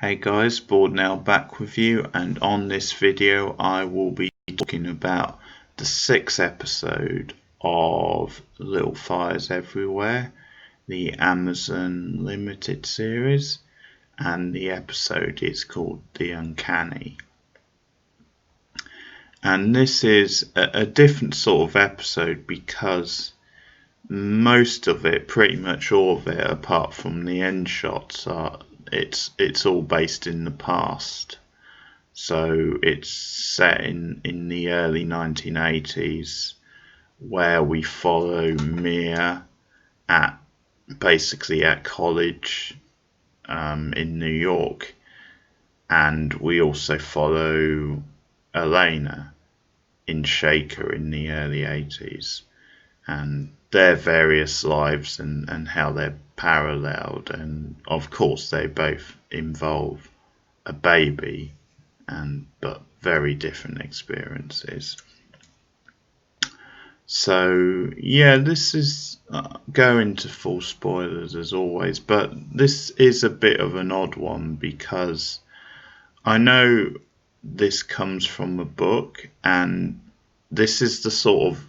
Hey guys, Board now back with you, and on this video I will be talking about the 6th episode of Little Fires Everywhere, the Amazon Limited series, and the episode is called The Uncanny. And this is a different sort of episode because most of it, pretty much all of it, apart from the end shots, it's all based in the past. So it's set in the early 1980s, where we follow Mia basically at college in New York, and we also follow Elena in Shaker in the early 80s, and their various lives and how they're paralleled, and of course they both involve a baby, but very different experiences. So yeah, this is going to full spoilers as always, but this is a bit of an odd one because I know this comes from a book, and this is the sort of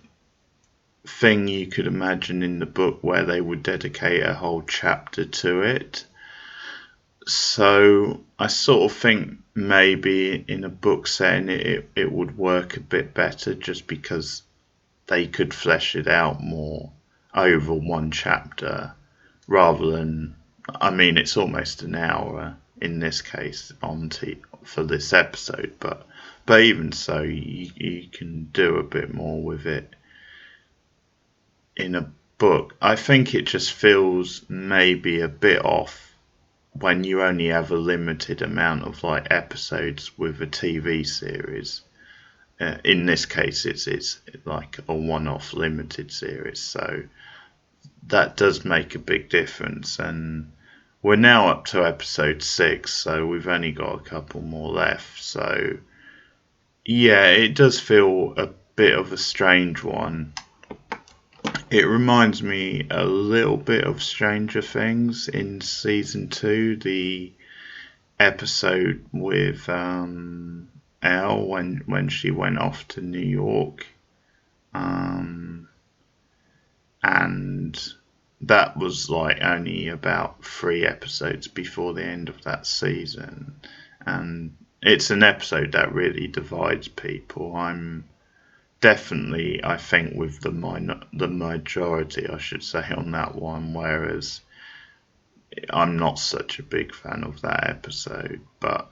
thing you could imagine in the book where they would dedicate a whole chapter to it. So I sort of think maybe in a book setting it would work a bit better, just because they could flesh it out more over one chapter rather than, I mean, it's almost an hour in this case for this episode, but even so, you can do a bit more with it in a book. I think it just feels maybe a bit off when you only have a limited amount of episodes with a TV series. In this case, it's like a one-off limited series, so that does make a big difference. And we're now up to episode 6, so we've only got a couple more left. So yeah, it does feel a bit of a strange one. It reminds me a little bit of Stranger Things in season 2, the episode with Elle when she went off to New York, and that was only about 3 episodes before the end of that season, and it's an episode that really divides people. I'm definitely, I think, with the majority, I should say, on that one, whereas I'm not such a big fan of that episode. But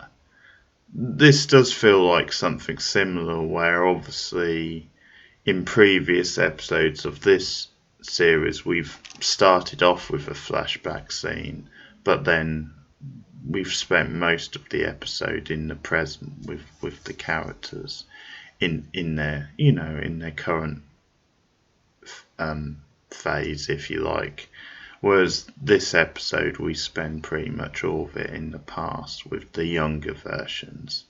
this does feel like something similar, where obviously in previous episodes of this series we've started off with a flashback scene, but then we've spent most of the episode in the present with the characters in their, in their current phase, if you like. Whereas this episode we spend pretty much all of it in the past with the younger versions.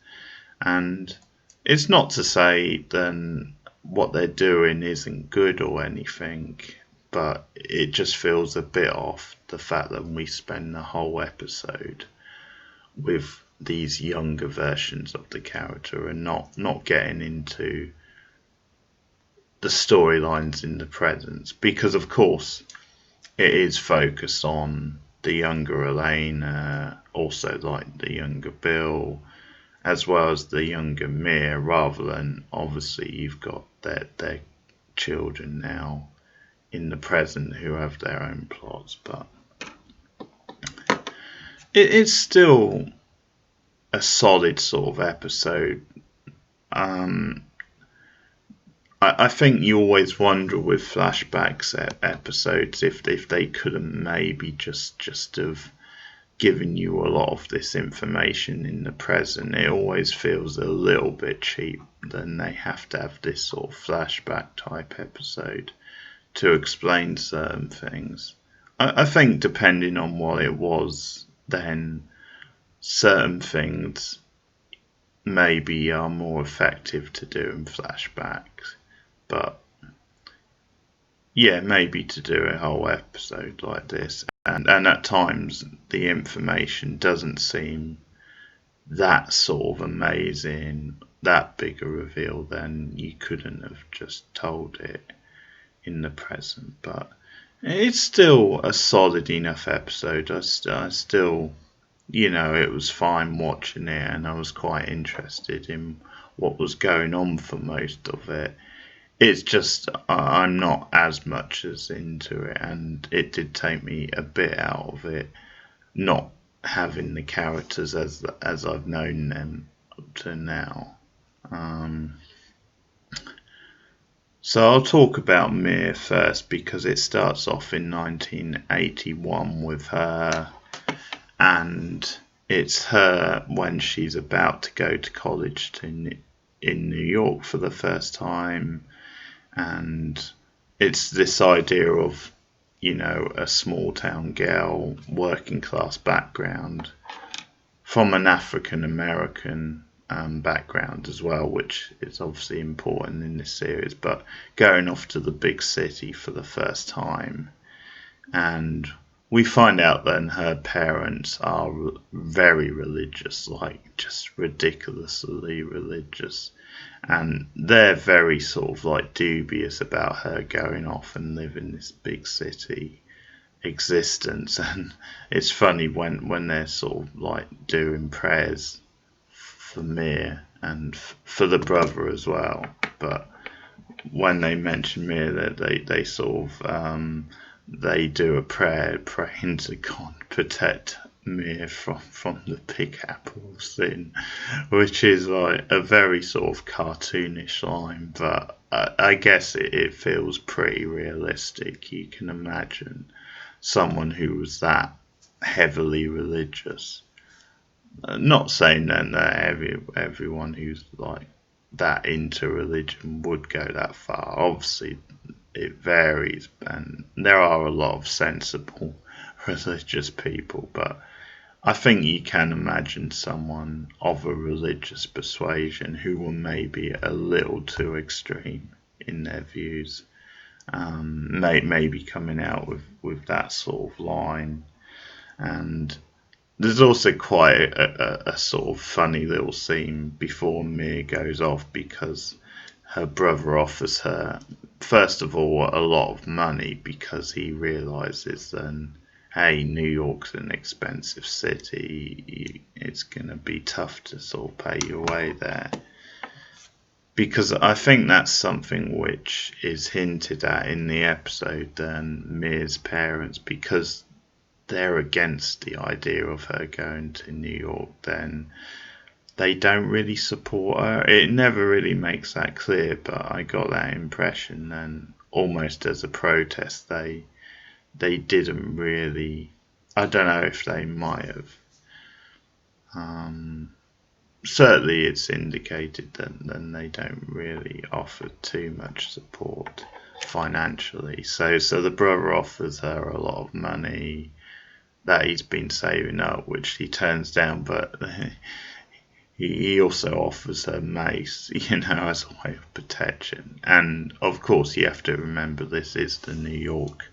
And it's not to say then what they're doing isn't good or anything, but it just feels a bit off, the fact that we spend the whole episode with these younger versions of the character and not getting into the storylines in the present, because of course it is focused on the younger Elaine, also the younger Bill, as well as the younger Mia, rather than obviously you've got their children now in the present who have their own plots. But it's still a solid sort of episode. I think you always wonder with flashbacks episodes if they couldn't maybe just have given you a lot of this information in the present. It always feels a little bit cheap, then they have to have this sort of flashback type episode to explain certain things. I think depending on what it was, then certain things maybe are more effective to do in flashbacks. But yeah, maybe to do a whole episode like this, and at times the information doesn't seem that sort of amazing, that big a reveal, then you couldn't have just told it in the present. But it's still a solid enough episode. I still, it was fine watching it, and I was quite interested in what was going on for most of it. It's just I'm not as much as into it, and it did take me a bit out of it, not having the characters as I've known them up to now. Um, so I'll talk about Mir first because it starts off in 1981 with her, and it's her when she's about to go to college in New York for the first time, and it's this idea of a small town girl, working class background, from an African American background as well, which is obviously important in this series, but going off to the big city for the first time. And we find out then her parents are very religious, like just ridiculously religious. And they're very sort of like dubious about her going off and living this big city existence. And it's funny when they're sort of like doing prayers for Mir and for the brother as well. But when they mention Mir, they sort of they do a prayer praying to God protect Mir from the Big Apple sin, which is like a very sort of cartoonish line, but I guess it feels pretty realistic. You can imagine someone who was that heavily religious. Not saying then that everyone who's like that into religion would go that far. Obviously, it varies, and there are a lot of sensible religious people, but I think you can imagine someone of a religious persuasion who were maybe a little too extreme in their views, maybe coming out with that sort of line. And there's also quite a sort of funny little scene before Mia goes off because her brother offers her, first of all, a lot of money because he realizes then, hey, New York's an expensive city. It's going to be tough to sort of pay your way there. Because I think that's something which is hinted at in the episode, then Mia's parents, because they're against the idea of her going to New York, then they don't really support her. It never really makes that clear, but I got that impression, and almost as a protest, they didn't really. I don't know if they might have. Certainly, it's indicated that then they don't really offer too much support financially. So the brother offers her a lot of money that he's been saving up, which he turns down, but he also offers her mace, as a way of protection. And of course, you have to remember this is the New York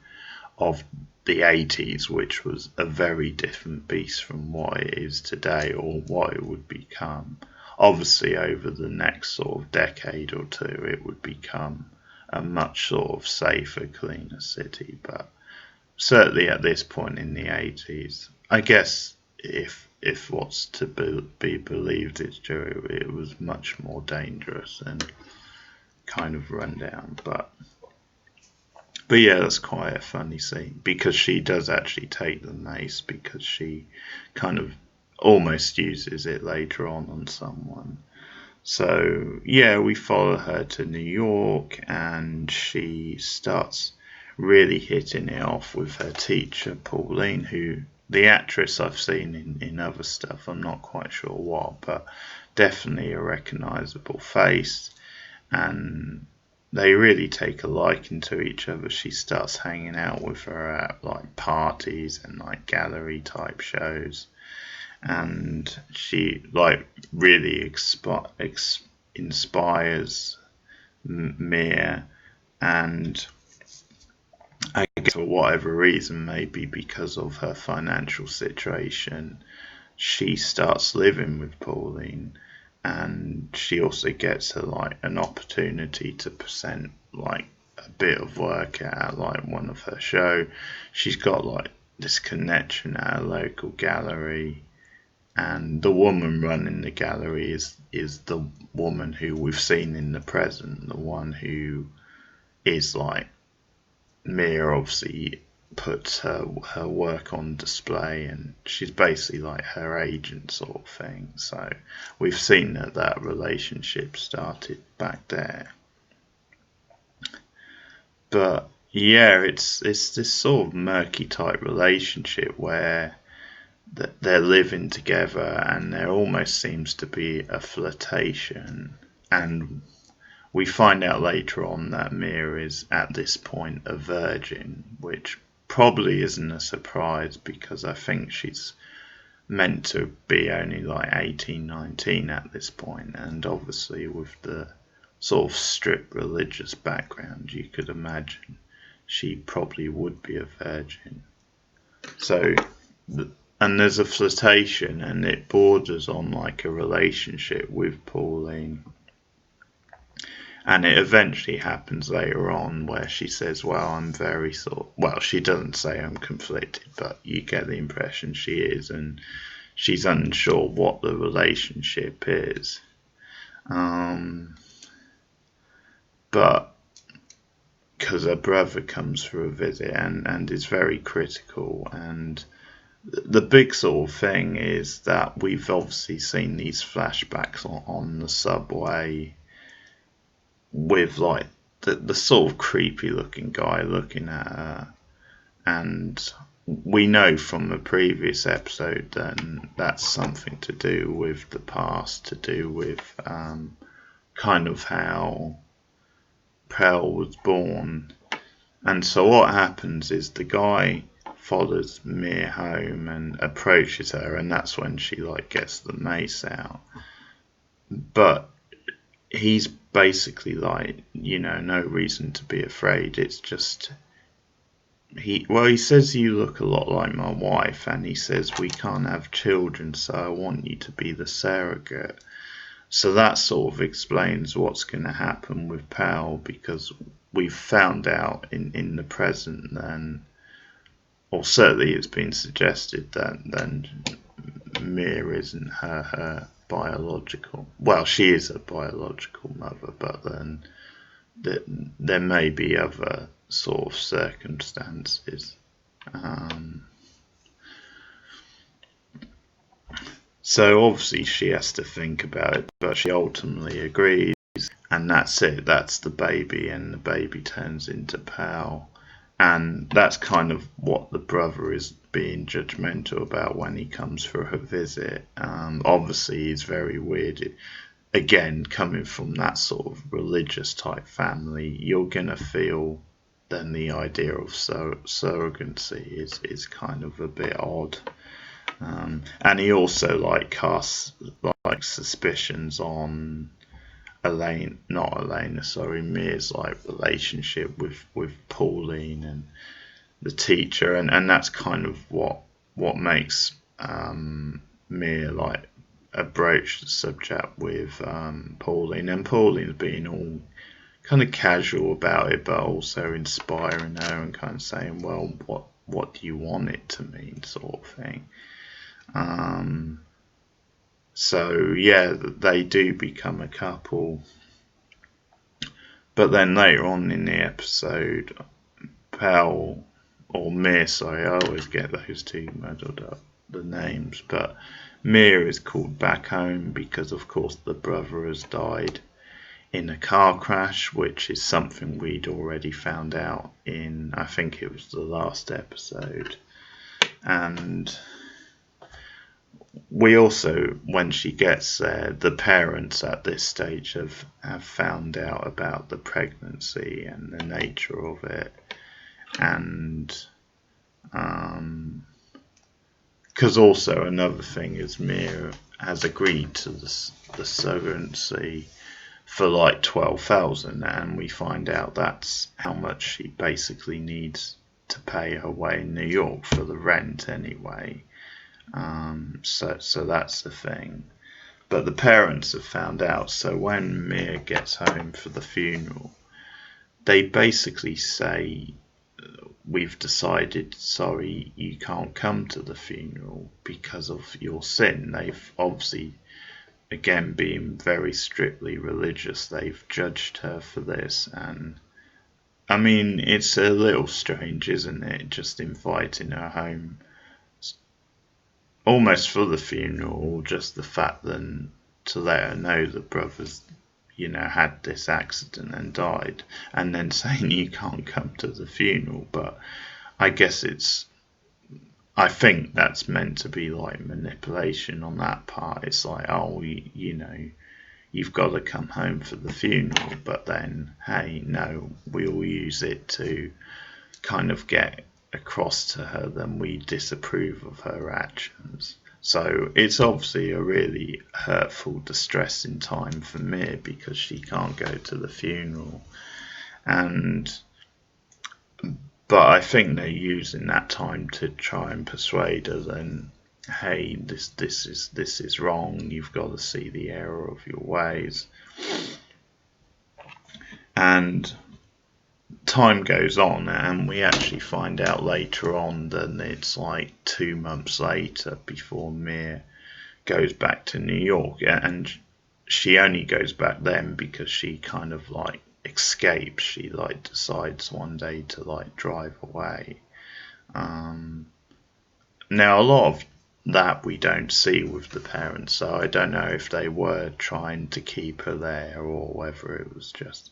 of the 80s, which was a very different beast from what it is today or what it would become. Obviously, over the next sort of decade or two, it would become a much sort of safer, cleaner city, but certainly at this point in the 80s, I guess if what's to be believed is true, it was much more dangerous and kind of run down. But yeah, that's quite a funny scene because she does actually take the mace because she kind of almost uses it later on someone. So yeah, we follow her to New York and she starts really hitting it off with her teacher, Pauline, who the actress I've seen in other stuff, I'm not quite sure what, but definitely a recognisable face. And they really take a liking to each other. She starts hanging out with her at like parties and like gallery type shows. And she like really inspires Mia, and I guess for whatever reason, maybe because of her financial situation, she starts living with Pauline, and she also gets her like an opportunity to present like a bit of work at like one of her show. She's got like this connection at a local gallery, and the woman running the gallery is the woman who we've seen in the present, the one who is like Mia obviously puts her work on display, and she's basically like her agent sort of thing. So we've seen that relationship started back there. But yeah, it's this sort of murky type relationship where they're living together, and there almost seems to be a flirtation. And we find out later on that Mia is at this point a virgin, which probably isn't a surprise because I think she's meant to be only like 18, 19 at this point, and obviously with the sort of strict religious background, you could imagine she probably would be a virgin. So, and there's a flirtation, and it borders on like a relationship with Pauline. And it eventually happens later on where she says, well, I'm very she doesn't say I'm conflicted, but you get the impression she is, and she's unsure what the relationship is. But because her brother comes for a visit and is very critical, and the big sort of thing is that we've obviously seen these flashbacks on the subway with like the sort of creepy looking guy looking at her, and we know from the previous episode that that's something to do with the past, to do with kind of how Pell was born. And so what happens is the guy follows Mia home and approaches her, and that's when she like gets the mace out. But he's basically like, no reason to be afraid. It's just he says you look a lot like my wife, and he says we can't have children, so I want you to be the surrogate. So that sort of explains what's going to happen with Pal, because we've found out in the present then, or certainly it's been suggested that then Mia isn't her biological, well, she is a biological mother, but then there may be other sort of circumstances. So obviously she has to think about it, but she ultimately agrees, and that's it. That's the baby, and the baby turns into Pal. And that's kind of what the brother is being judgmental about when he comes for her visit. Obviously, he's very weird. Again, coming from that sort of religious type family, you're going to feel then the idea of surrogacy is kind of a bit odd. And he also like casts like suspicions on Mia's like relationship with Pauline and the teacher, and that's kind of what makes Mia like broach the subject with Pauline, and Pauline's being all kind of casual about it, but also inspiring her and kind of saying, well, what do you want it to mean, sort of thing. So yeah, they do become a couple. But then later on in the episode, Pal, or Mia, sorry, I always get those two muddled up, the names, but Mia is called back home because of course the brother has died in a car crash, which is something we'd already found out in, I think it was the last episode. And we also, when she gets there, the parents at this stage have found out about the pregnancy and the nature of it. And because also another thing is Mia has agreed to the surrogacy for like 12,000, and we find out that's how much she basically needs to pay her way in New York for the rent anyway. So that's the thing. But the parents have found out, so when Mia gets home for the funeral, they basically say, we've decided, sorry, you can't come to the funeral because of your sin. They've obviously, again, being very strictly religious, they've judged her for this. And I mean, it's a little strange, isn't it? Just inviting her home almost for the funeral, just the fact that to let her know the brothers, had this accident and died, and then saying you can't come to the funeral. But I guess I think that's meant to be like manipulation on that part. It's like, oh, you've got to come home for the funeral, but then, hey, no, we'll use it to kind of get across to her that we disapprove of her actions. So it's obviously a really hurtful, distressing time for Mia because she can't go to the funeral. But I think they're using that time to try and persuade her then, hey, this is wrong, you've got to see the error of your ways. And time goes on, and we actually find out later on that it's like 2 months later before Mia goes back to New York, and she only goes back then because she kind of like escapes. She like decides one day to like drive away. Now a lot of that we don't see with the parents, so I don't know if they were trying to keep her there or whether it was just,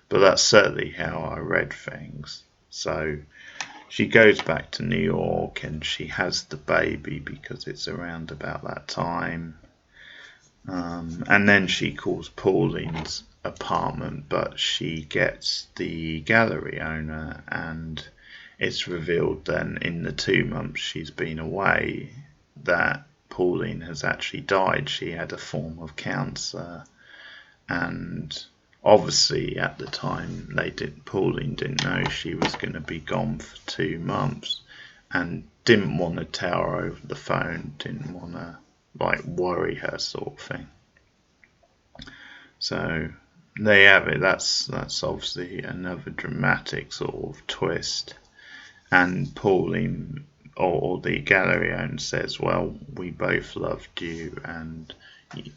but that's certainly how I read things. So she goes back to New York and she has the baby because it's around about that time. And then she calls Pauline's apartment, but she gets the gallery owner, and it's revealed then in the 2 months she's been away that Pauline has actually died. She had a form of cancer, and obviously at the time Pauline didn't know she was going to be gone for 2 months, and didn't want to tell her over the phone, didn't want to like worry her, sort of thing. So there you have it. That's obviously another dramatic sort of twist. And Pauline, or the gallery owner, says, well, we both loved you, and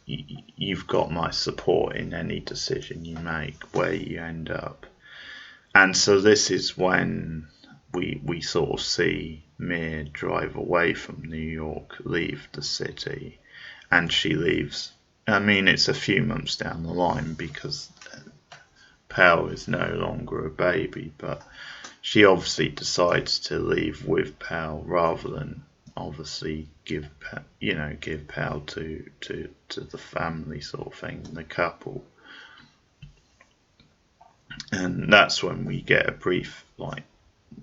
you've got my support in any decision you make, where you end up. And so this is when we sort of see Mia drive away from New York, leave the city, and she leaves. I mean, it's a few months down the line because Pell is no longer a baby, but she obviously decides to leave with Pell rather than obviously give Pell to the family, sort of thing, the couple. And that's when we get a brief like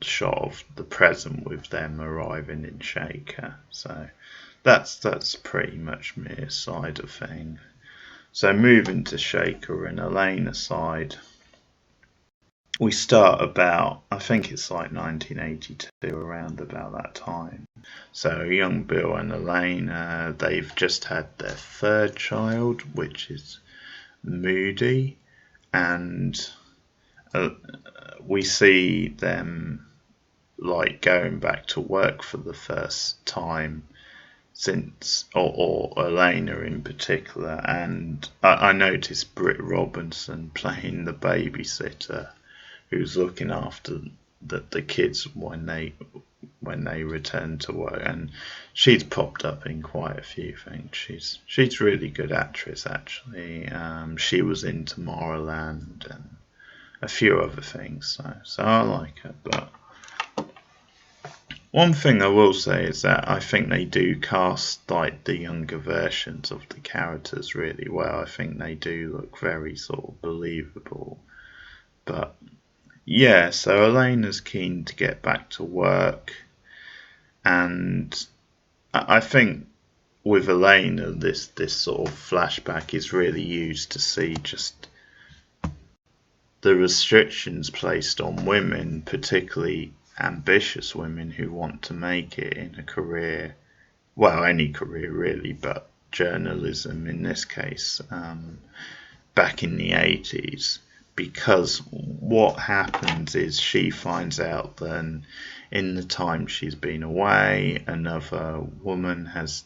shot of the present with them arriving in Shaker. So that's pretty much Mia's side of things. So moving to Shaker and Elena's side, we start about, I think it's like 1982, around about that time. So young Bill and Elena, they've just had their third child, which is Moody, and we see them like going back to work for the first time since, or Elena in particular, and I noticed Britt Robinson playing the babysitter who's looking after the kids when they return to work, and she's popped up in quite a few things. She's a really good actress, actually. She was in Tomorrowland and a few other things, so I like her. But one thing I will say is that I think they do cast like the younger versions of the characters really well. I think they do look very sort of believable. But yeah, so Elena's keen to get back to work, and I think with Elena this sort of flashback is really used to see just the restrictions placed on women, particularly ambitious women who want to make it in a career well, any career really, but journalism in this case, back in the 80s. Because what happens is she finds out that in the time she's been away, another woman has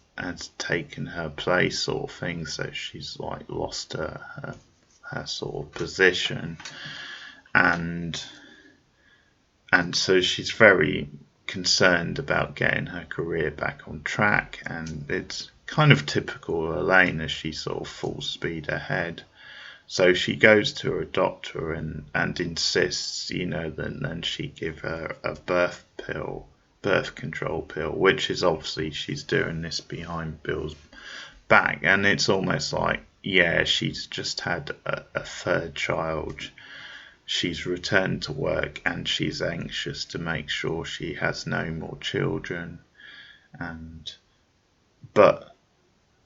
taken her place, sort of thing. So she's like lost her sort of position, and so she's very concerned about getting her career back on track. And it's kind of typical Elaine, as she sort of full speed ahead. So she goes to her doctor and insists, that then she give her a birth control pill, which is obviously she's doing this behind Bill's back. And it's almost like, yeah, she's just had a third child. She's returned to work and she's anxious to make sure she has no more children. But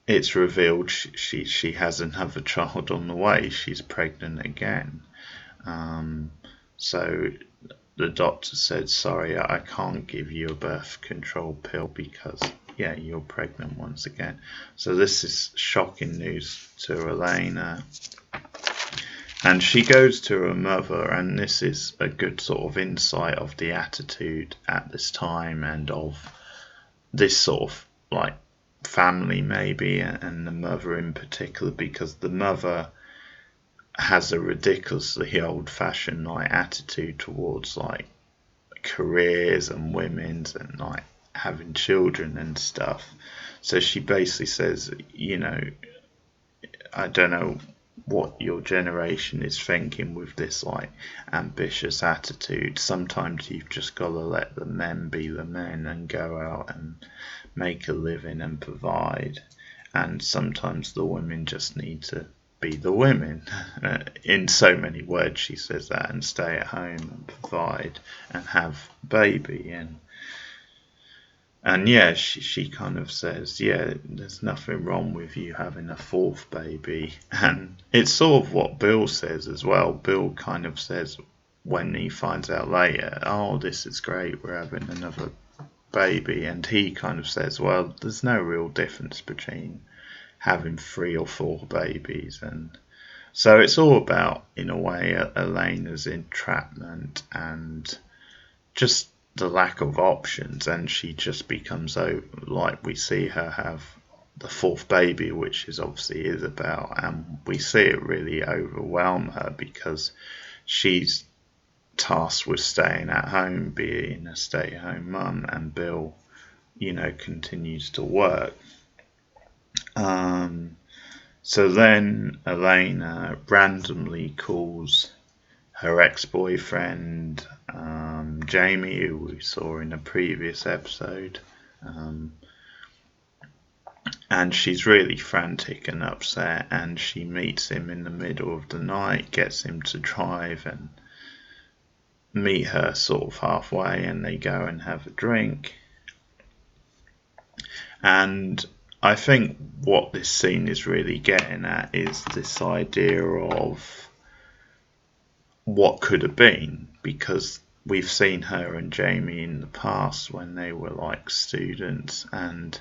it's revealed she has another child on the way. She's pregnant again. So the doctor said, sorry, I can't give you a birth control pill because, yeah, you're pregnant once again. So this is shocking news to Elena. And she goes to her mother, and this is a good sort of insight of the attitude at this time and of this sort of like family maybe, and the mother in particular, because the mother has a ridiculously old-fashioned like attitude towards like careers and women's and like having children and stuff. So she basically says, I don't know what your generation is thinking with this like ambitious attitude. Sometimes you've just got to let the men be the men and go out and make a living and provide, and sometimes the women just need to be the women. In so many words she says that, and stay at home and provide and have a baby. And yeah, she kind of says, yeah, there's nothing wrong with you having a fourth baby. And it's sort of what Bill says as well. Bill kind of says when he finds out later, oh, this is great, we're having another baby. And he kind of says, well, there's no real difference between having 3 or 4 babies. And so it's all about, in a way, Elena's entrapment and just the lack of options, and she just becomes like we see her have the 4th baby, which is obviously Isabel, and we see it really overwhelm her because she's tasked with staying at home, being a stay-at-home mum, and Bill, continues to work. So then Elena randomly calls her ex-boyfriend, Jamie, who we saw in a previous episode, and she's really frantic and upset, and she meets him in the middle of the night, gets him to drive and meet her sort of halfway, and they go and have a drink. And I think what this scene is really getting at is this idea of what could have been, because we've seen her and Jamie in the past when they were like students, and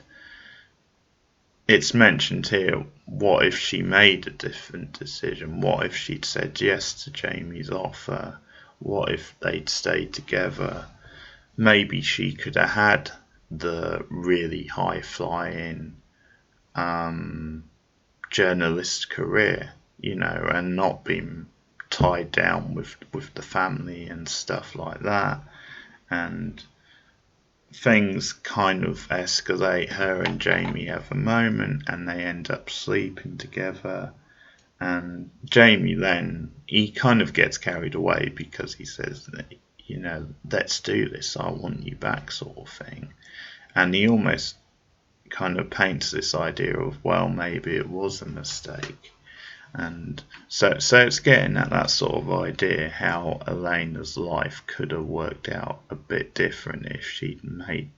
it's mentioned here, what if she made a different decision? What if she'd said yes to Jamie's offer? What if they'd stayed together? Maybe she could have had the really high-flying journalist career, and not been tied down with the family and stuff like that. And things kind of escalate. Her and Jamie have a moment and they end up sleeping together. And Jamie then, he kind of gets carried away because he says, let's do this, I want you back, sort of thing. And he almost kind of paints this idea of, well, maybe it was a mistake. And so it's getting at that sort of idea, how Elena's life could have worked out a bit different if she'd made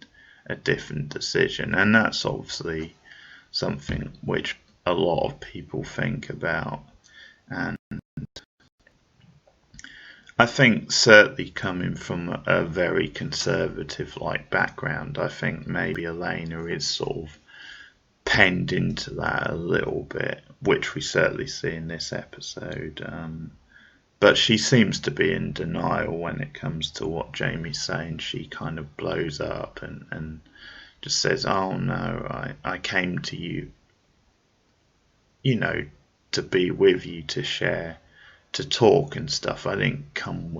a different decision. And that's obviously something which a lot of people think about. And I think certainly coming from a very conservative background, I think maybe Elena is sort of penned into that a little bit, which we certainly see in this episode. But she seems to be in denial when it comes to what Jamie's saying. She kind of blows up and just says, "Oh no, I came to you, you know, to be with you, to share, to talk and stuff. I didn't come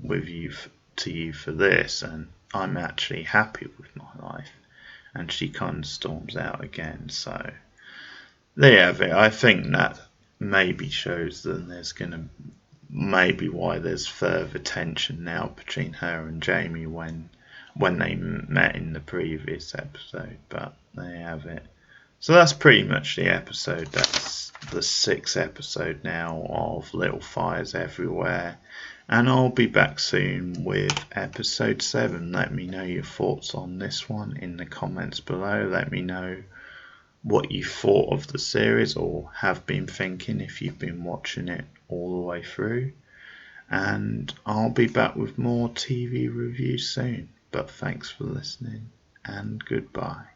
with you to you for this, and I'm actually happy with my life." And she kind of storms out again. So there you have it. I think that maybe shows that there's going to maybe why there's further tension now between her and Jamie when they met in the previous episode. But there you have it. So that's pretty much the episode. That's the 6th episode now of Little Fires Everywhere. And I'll be back soon with episode 7. Let me know your thoughts on this one in the comments below. Let me know what you thought of the series or have been thinking if you've been watching it all the way through. And I'll be back with more TV reviews soon. But thanks for listening and goodbye.